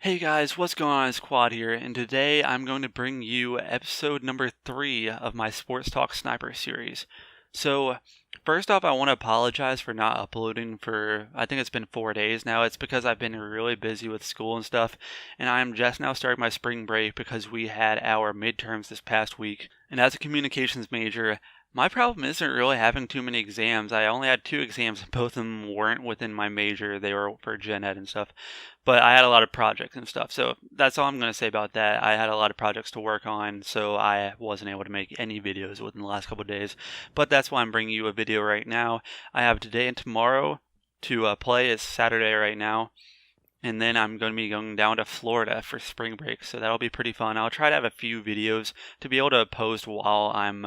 Hey guys, what's going on? It's Qwad here, and today I'm going to bring you episode number 3 of my Sports Talk Sniper series. So, first off, I want to apologize for not uploading for, I think it's been 4 days now. It's because I've been really busy with school and stuff, and I'm just now starting my spring break because we had our midterms this past week. And as a communications major, my problem isn't really having too many exams. I only had 2 exams, and both of them weren't within my major. They were for gen ed and stuff. But I had a lot of projects and stuff, so that's all I'm going to say about that. I had a lot of projects to work on, so I wasn't able to make any videos within the last couple of days. But that's why I'm bringing you a video right now. I have today and tomorrow to play. It's Saturday right now. And then I'm going to be going down to Florida for spring break, so that'll be pretty fun. I'll try to have a few videos to be able to post while I'm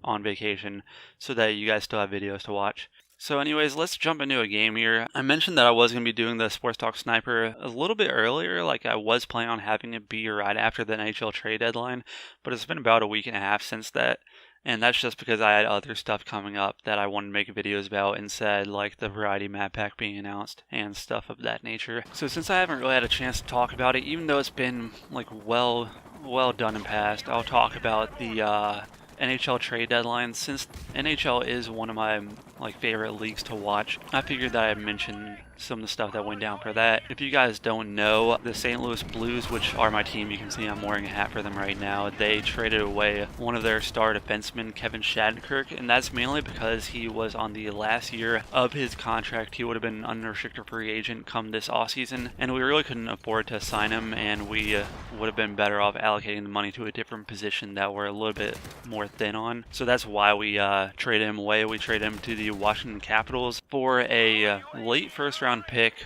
on vacation so that you guys still have videos to watch. So anyways, let's jump into a game here. I mentioned that I was going to be doing the Sports Talk Sniper a little bit earlier, like I was planning on having it be right after the NHL trade deadline, but it's been about a week and a half since that, and that's just because I had other stuff coming up that I wanted to make videos about instead, like the variety map pack being announced and stuff of that nature. So since I haven't really had a chance to talk about it, even though it's been like well done in past, I'll talk about the NHL trade deadline. Since NHL is one of my favorite leagues to watch, I figured that I'd mention some of the stuff that went down for that. If you guys don't know, the St. Louis Blues, which are my team, you can see I'm wearing a hat for them right now, they traded away one of their star defensemen, Kevin Shattenkirk, and that's mainly because he was on the last year of his contract. He would have been an unrestricted free agent come this offseason, and we really couldn't afford to sign him, and we would have been better off allocating the money to a different position that we're a little bit more thin on. So that's why we traded him away. We traded him to the Washington Capitals for a late first round pick,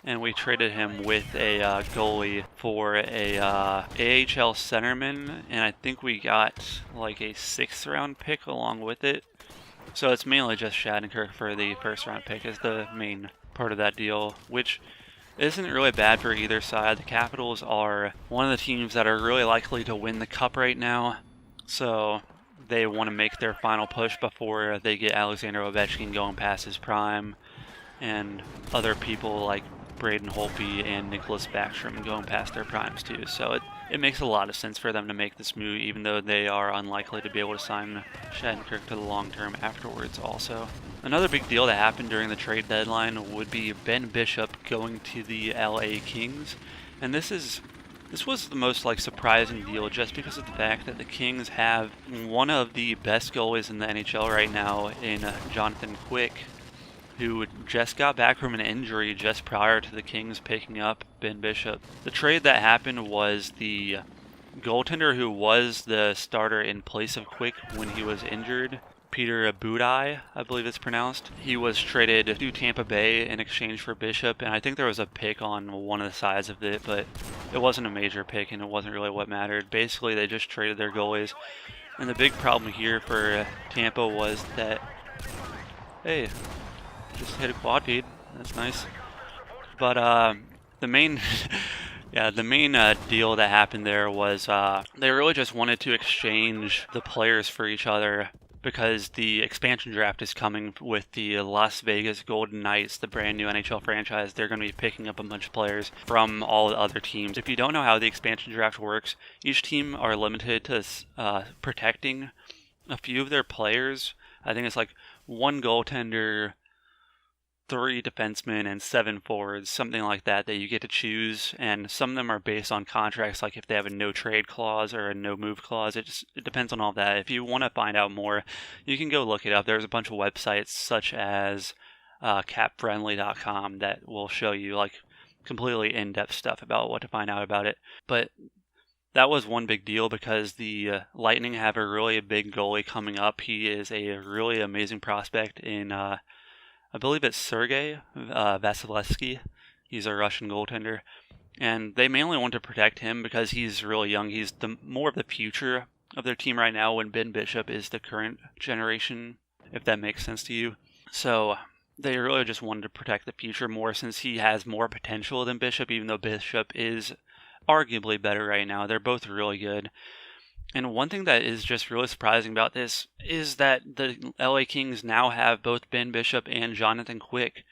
and we traded him with a goalie for a AHL centerman, and I think we got like a 6th round pick along with it. So it's mainly just Shattenkirk for the first round pick is the main part of that deal, which isn't really bad for either side. The Capitals are one of the teams that are really likely to win the cup right now, so they want to make their final push before they get Alexander Ovechkin going past his prime and other people like Braden Holtby and Nicholas Backstrom going past their primes too. So it makes a lot of sense for them to make this move, even though they are unlikely to be able to sign Shattenkirk to the long term afterwards also. Another big deal that happened during the trade deadline would be Ben Bishop going to the LA Kings. And this was the most surprising deal just because of the fact that the Kings have one of the best goalies in the NHL right now in Jonathan Quick, who just got back from an injury just prior to the Kings picking up Ben Bishop. The trade that happened was the goaltender who was the starter in place of Quick when he was injured, Peter Budaj, I believe it's pronounced. He was traded to Tampa Bay in exchange for Bishop, and I think there was a pick on one of the sides of it, but it wasn't a major pick and it wasn't really what mattered. Basically, they just traded their goalies. And the big problem here for Tampa was that, hey, just hit a quad feed. That's nice. But the main deal that happened there was they really just wanted to exchange the players for each other because the expansion draft is coming with the Las Vegas Golden Knights, the brand new NHL franchise. They're going to be picking up a bunch of players from all the other teams. If you don't know how the expansion draft works, each team are limited to protecting a few of their players. I think it's like 1 goaltender, 3 defensemen, and 7 forwards, something like that you get to choose, and some of them are based on contracts, like if they have a no trade clause or a no move clause. It depends on all that. If you want to find out more, you can go look it up. There's a bunch of websites such as capfriendly.com that will show you completely in-depth stuff about what to find out about it. But that was one big deal because the Lightning have a really big goalie coming up. He is a really amazing prospect in I believe it's Sergei Vasilevsky. He's a Russian goaltender. And they mainly want to protect him because he's really young. He's more of the future of their team right now, when Ben Bishop is the current generation, if that makes sense to you. So they really just wanted to protect the future more since he has more potential than Bishop, even though Bishop is arguably better right now. They're both really good. And one thing that is just really surprising about this is that the LA Kings now have both Ben Bishop and Jonathan Quick.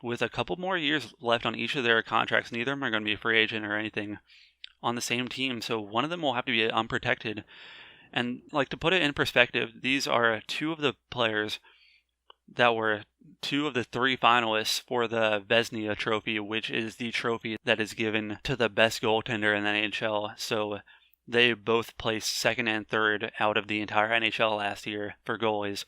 with a couple more years left on each of their contracts. Neither of them are going to be a free agent or anything on the same team, so one of them will have to be unprotected. And like, to put it in perspective, these are two of the players that were two of the three finalists for the Vezina Trophy, which is the trophy that is given to the best goaltender in the NHL. So they both placed second and third out of the entire NHL last year for goalies.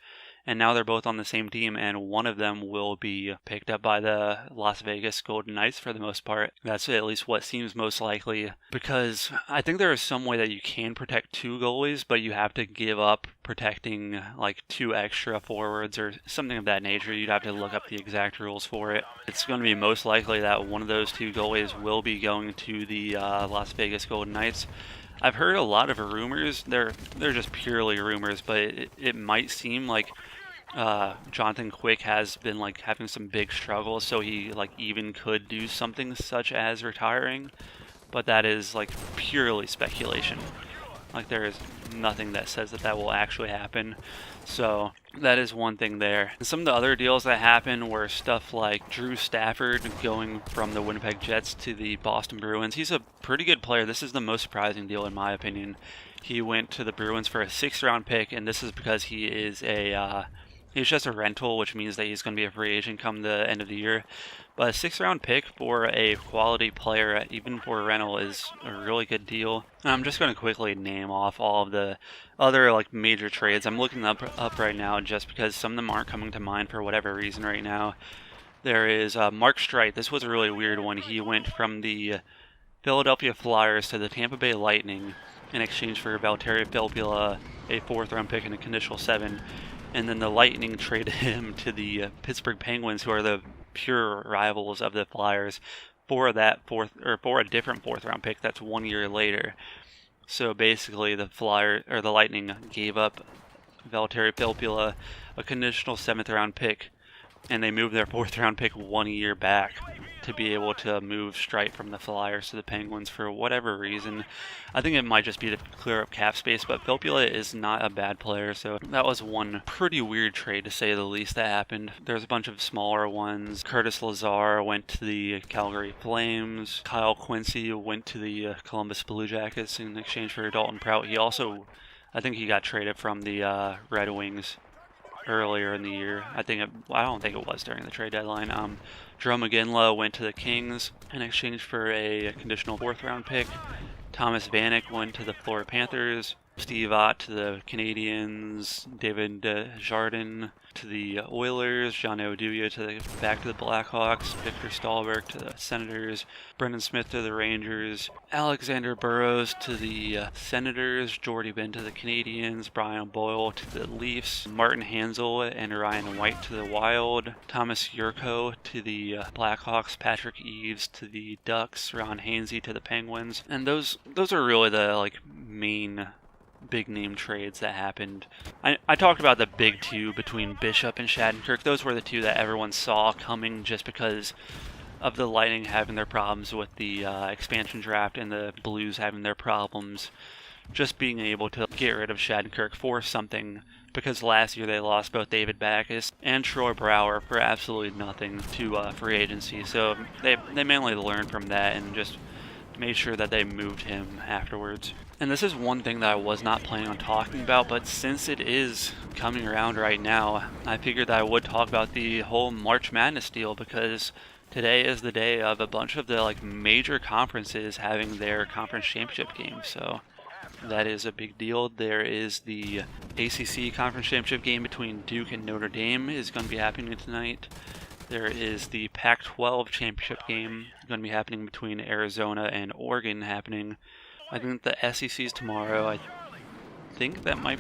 And now they're both on the same team, and one of them will be picked up by the Las Vegas Golden Knights for the most part. That's at least what seems most likely, because I think there is some way that you can protect two goalies, but you have to give up protecting like two extra forwards or something of that nature. You'd have to look up the exact rules for it. It's going to be most likely that one of those two goalies will be going to the Las Vegas Golden Knights. I've heard a lot of rumors. They're just purely rumors, but it might seem like Jonathan Quick has been like having some big struggles, so he like even could do something such as retiring, but that is like purely speculation. Like, there is nothing that says that will actually happen. So that is one thing there. And some of the other deals that happened were stuff like Drew Stafford going from the Winnipeg Jets to the Boston Bruins. He's a pretty good player. This is the most surprising deal in my opinion. He went to the Bruins for a 6th-round pick, and this is because he is he's just a rental, which means that he's going to be a free agent come the end of the year. But a 6th-round pick for a quality player, even for a rental, is a really good deal. And I'm just going to quickly name off all of the other like major trades. I'm looking up right now just because some of them aren't coming to mind for whatever reason right now. There is Mark Streit. This was a really weird one. He went from the Philadelphia Flyers to the Tampa Bay Lightning in exchange for Valtteri Filppula, a 4th-round pick, and a conditional 7. And then the Lightning traded him to the Pittsburgh Penguins, who are the pure rivals of the Flyers, for a different 4th-round pick that's 1 year later. So basically, the Lightning gave up Valtteri Filppula, a conditional 7th-round pick, and they moved their 4th-round pick 1 year back to be able to move Streit from the Flyers to the Penguins for whatever reason. I think it might just be to clear up cap space, but Filppula is not a bad player, so that was one pretty weird trade to say the least that happened. There's a bunch of smaller ones. Curtis Lazar went to the Calgary Flames. Kyle Quincy went to the Columbus Blue Jackets in exchange for Dalton Prout. I think he got traded from the Red Wings earlier in the year. I don't think it was during the trade deadline. Jarome Iginla went to the Kings in exchange for a conditional 4th-round pick. Thomas Vanek went to the Florida Panthers. Steve Ott to the Canadiens. David Jardin to the Oilers. John Oduya back to the Blackhawks. Victor Stahlberg to the Senators. Brendan Smith to the Rangers. Alexander Burrows to the Senators. Jordy Ben to the Canadiens. Brian Boyle to the Leafs. Martin Hansel and Ryan White to the Wild. Thomas Yurko to the Blackhawks. Patrick Eaves to the Ducks. Ron Hainsey to the Penguins. And those are really the main big name trades that happened. I talked about the big two between Bishop and Shattenkirk. Those were the two that everyone saw coming just because of the Lightning having their problems with the expansion draft and the Blues having their problems just being able to get rid of Shattenkirk for something, because last year they lost both David Backes and Troy Brouwer for absolutely nothing to free agency. So they mainly learned from that and just made sure that they moved him afterwards. And this is one thing that I was not planning on talking about, but since it is coming around right now, I figured that I would talk about the whole March Madness deal, because today is the day of a bunch of the major conferences having their conference championship game. So that is a big deal. There is the ACC conference championship game between Duke and Notre Dame is going to be happening tonight. There is the Pac-12 championship game going to be happening between Arizona and Oregon happening. I think the SEC is tomorrow. I think that might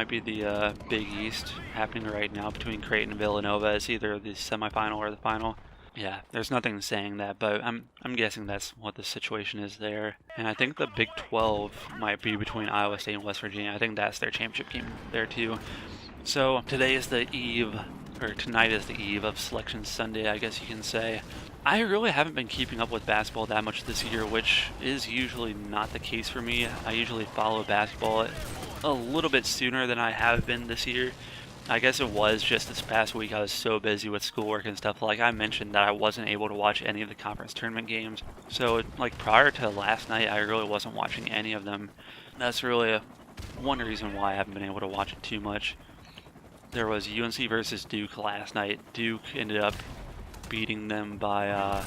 be the Big East happening right now between Creighton and Villanova. It's either the semifinal or the final. Yeah, there's nothing saying that, but I'm guessing that's what the situation is there. And I think the Big 12 might be between Iowa State and West Virginia. I think that's their championship game there too. So tonight is the eve of Selection Sunday, I guess you can say. I really haven't been keeping up with basketball that much this year, which is usually not the case for me. I usually follow basketball a little bit sooner than I have been this year. I guess it was just this past week I was so busy with schoolwork and stuff. Like I mentioned that I wasn't able to watch any of the conference tournament games. So like prior to last night, I really wasn't watching any of them. That's really one reason why I haven't been able to watch it too much. There was UNC versus Duke last night. Duke ended up beating them by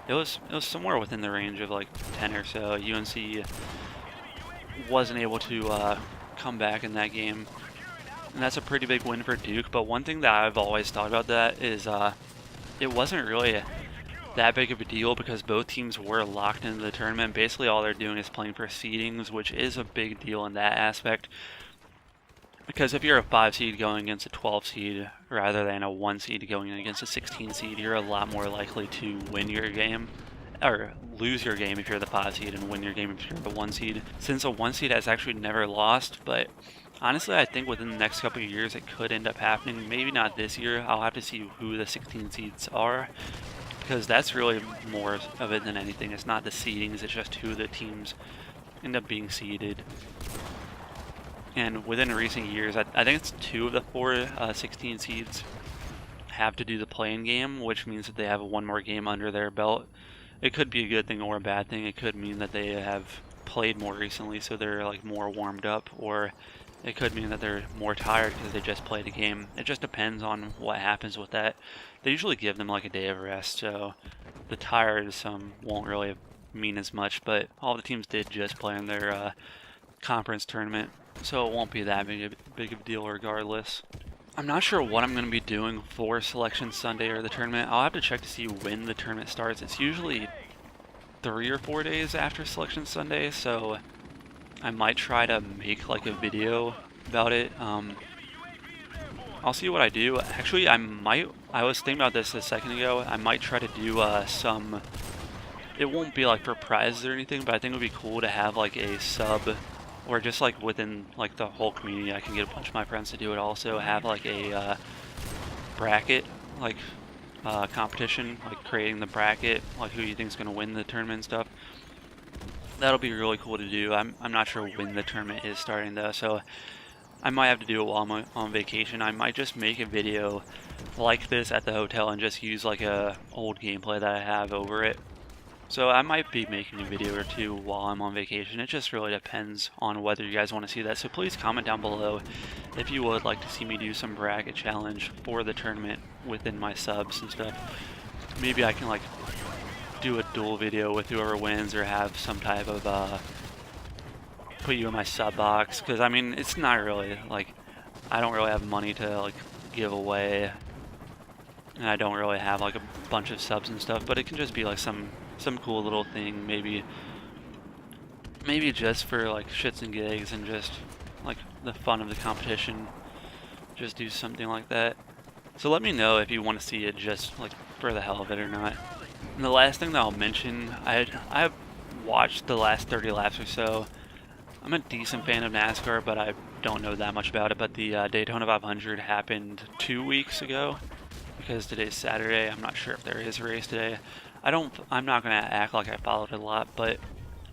it was somewhere within the range of like 10 or so. UNC wasn't able to come back in that game, and that's a pretty big win for Duke. But one thing that I've always thought about that is it wasn't really that big of a deal because both teams were locked into the tournament. Basically all they're doing is playing for seedings, which is a big deal in that aspect. Because if you're a 5 seed going against a 12 seed rather than a 1 seed going against a 16 seed, you're a lot more likely to win your game, or lose your game if you're the 5 seed and win your game if you're the 1 seed. Since a 1 seed has actually never lost, but honestly I think within the next couple of years it could end up happening. Maybe not this year. I'll have to see who the 16 seeds are, because that's really more of it than anything. It's not the seedings, it's just who the teams end up being seeded. And within recent years, I think it's 2 of the 4 16 seeds have to do the play-in game, which means that they have one more game under their belt. It could be a good thing or a bad thing. It could mean that they have played more recently, so they're like more warmed up, or it could mean that they're more tired because they just played a game. It just depends on what happens with that. They usually give them like a day of rest, so the tired won't really mean as much, but all the teams did just play in their conference tournament, so it won't be that big of a deal regardless. I'm not sure what I'm going to be doing for Selection Sunday or the tournament. I'll have to check to see when the tournament starts. It's usually 3 or 4 days after Selection Sunday, so I might try to make like a video about it. I'll see what I do. Actually, I was thinking about this a second ago. I might try to do some, it won't be like for prizes or anything, but I think it would be cool to have like a sub, or just like within like the whole community, I can get a bunch of my friends to do it also, have like a bracket, like competition, like creating the bracket, like who you think is going to win the tournament and stuff. That'll be really cool to do. I'm not sure when the tournament is starting though, so I might have to do it while I'm on vacation. I might just make a video like this at the hotel and just use like a old gameplay that I have over it. So I might be making a video or 2 while I'm on vacation. It just really depends on whether you guys want to see that. So please comment down below if you would like to see me do some bracket challenge for the tournament within my subs and stuff. Maybe I can like do a dual video with whoever wins, or have some type of put you in my sub box, because I mean it's not really like, I don't really have money to like give away, and I don't really have like a bunch of subs and stuff, but it can just be like some cool little thing, maybe just for like shits and gigs and just like the fun of the competition, just do something like that. So let me know if you want to see it just like for the hell of it or not. And the last thing that I'll mention, I've watched the last 30 laps or so. I'm a decent fan of NASCAR, but I don't know that much about it. But the Daytona 500 happened 2 weeks ago, because today's Saturday. I'm not sure if there is a race today. I'm not gonna act like I followed it a lot, but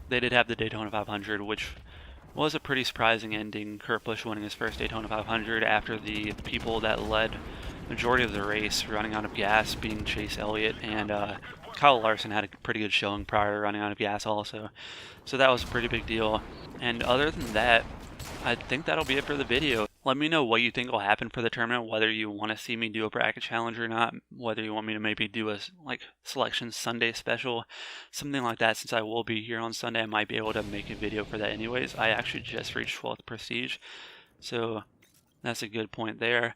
they did have the Daytona 500, which was a pretty surprising ending. Kurt Busch winning his first Daytona 500 after the people that led majority of the race running out of gas, being Chase Elliott, and Kyle Larson had a pretty good showing prior to running out of gas also. So that was a pretty big deal. And other than that, I think that'll be it for the video. Let me know what you think will happen for the tournament, whether you want to see me do a bracket challenge or not, whether you want me to maybe do a like Selection Sunday special, something like that. Since I will be here on Sunday, I might be able to make a video for that anyways. I actually just reached 12th Prestige, so that's a good point there.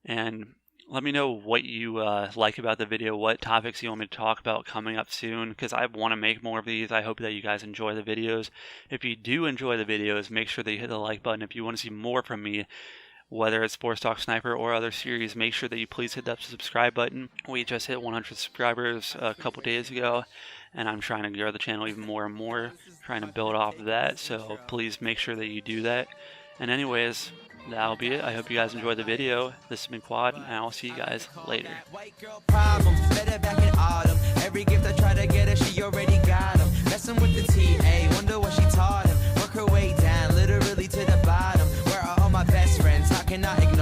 And let me know what you like about the video, what topics you want me to talk about coming up soon, because I want to make more of these. I hope that you guys enjoy the videos. If you do enjoy the videos, make sure that you hit the like button. If you want to see more from me, whether it's Sports Talk Sniper or other series, make sure that you please hit that subscribe button. We just hit 100 subscribers a couple days ago, and I'm trying to grow the channel even more and more, trying to build off of that, so please make sure that you do that. And anyways, that'll be it. I hope you guys enjoyed the video. This has been Qwad, and I'll see you guys later. White girl problems, better back in autumn. Every gift I try to get her, she already got them. Messing with the TA, wonder what she taught him. Work her way down, literally to the bottom. Where are all my best friends? How can I ignore